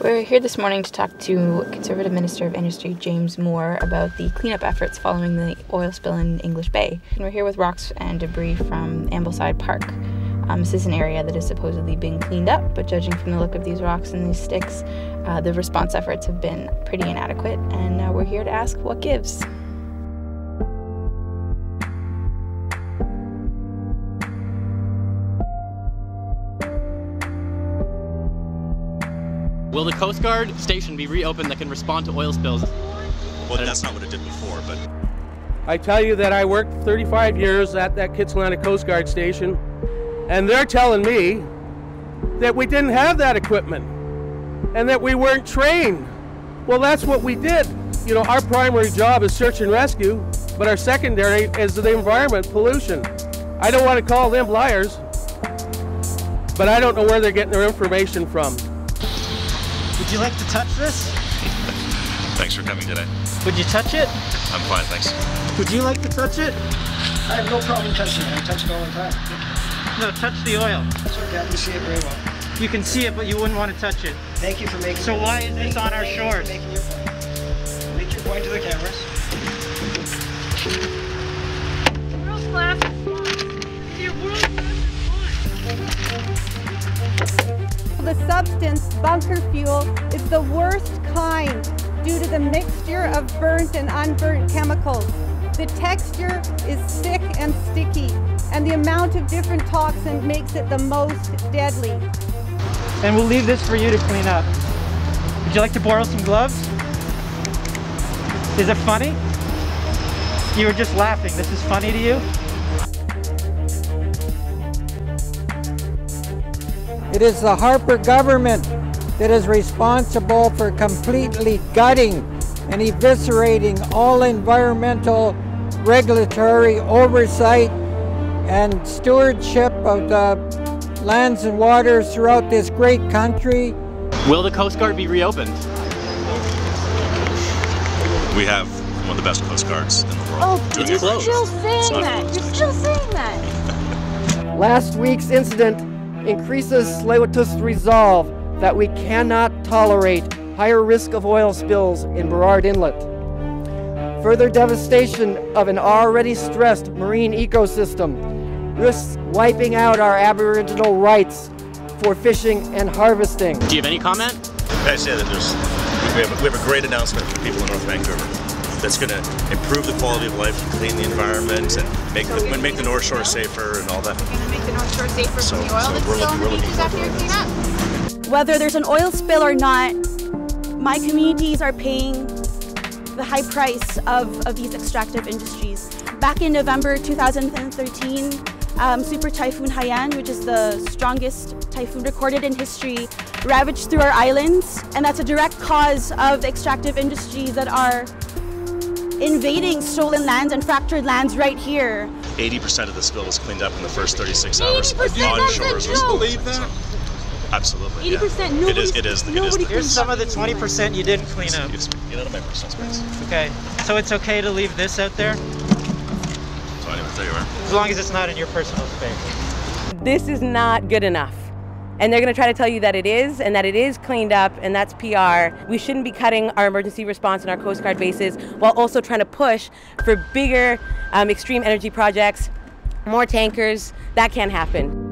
We're here this morning to talk to Conservative Minister of Industry James Moore about the cleanup efforts following the oil spill in English Bay. And we're here with rocks and debris from Ambleside Park. This is an area that is supposedly being cleaned up, but judging from the look of these rocks and these sticks, the response efforts have been pretty inadequate, and we're here to ask what gives. Will the Coast Guard station be reopened that can respond to oil spills? Well, that's not what it did before, but... I tell you that I worked 35 years at that Kitsilano Coast Guard station, and they're telling me that we didn't have that equipment and that we weren't trained. Well, that's what we did. You know, our primary job is search and rescue, but our secondary is the environment, pollution. I don't want to call them liars, but I don't know where they're getting their information from. Would you like to touch this? Thanks for coming today. Would you touch it? I'm fine, thanks. Would you like to touch it? I have no problem touching it. I touch it all the time. No, touch the oil. It's okay. I can see it very well. You can see it, but you wouldn't want to touch it. Thank you for making So why is this on our shores? Making your point. Make your point to the cameras. World class is your world class is The substance, bunker fuel, is the worst kind due to the mixture of burnt and unburnt chemicals. The texture is thick and sticky, and the amount of different toxins makes it the most deadly. And we'll leave this for you to clean up. Would you like to borrow some gloves? Is it funny? You were just laughing. This is funny to you? It is the Harper government that is responsible for completely gutting and eviscerating all environmental regulatory oversight and stewardship of the lands and waters throughout this great country. Will the Coast Guard be reopened? We have one of the best Coast Guards in the world. Oh, you're still saying that. You're still saying that. Last week's incident increases Tsleil-Waututh's resolve that we cannot tolerate higher risk of oil spills in Burrard Inlet. Further devastation of an already stressed marine ecosystem risks wiping out our Aboriginal rights for fishing and harvesting. Do you have any comment? I say that we have a great announcement for the people in North Vancouver that's going to improve the quality of life, clean the environment, and make the North Shore safer and all that. We're going to make the North Shore safer from the oil that's we're still on the looking beaches after you clean up. Whether there's an oil spill or not, my communities are paying the high price of these extractive industries. Back in November 2013, Super Typhoon Haiyan, which is the strongest typhoon recorded in history, ravaged through our islands, and that's a direct cause of the extractive industries that are invading stolen lands and fractured lands right here. 80% of the spill was cleaned up in the first 36 hours. 80%? On shores. That's a joke. Believe that? Absolutely. 80%. Yeah. It is. Here's some of the 20% you didn't clean up. Get out of my personal space. Okay, so it's okay to leave this out there? So I didn't tell you where. As long as it's not in your personal space. This is not good enough. And they're going to try to tell you that it is, and that it is cleaned up, and that's PR. We shouldn't be cutting our emergency response and our Coast Guard bases while also trying to push for bigger extreme energy projects, more tankers. That can't happen.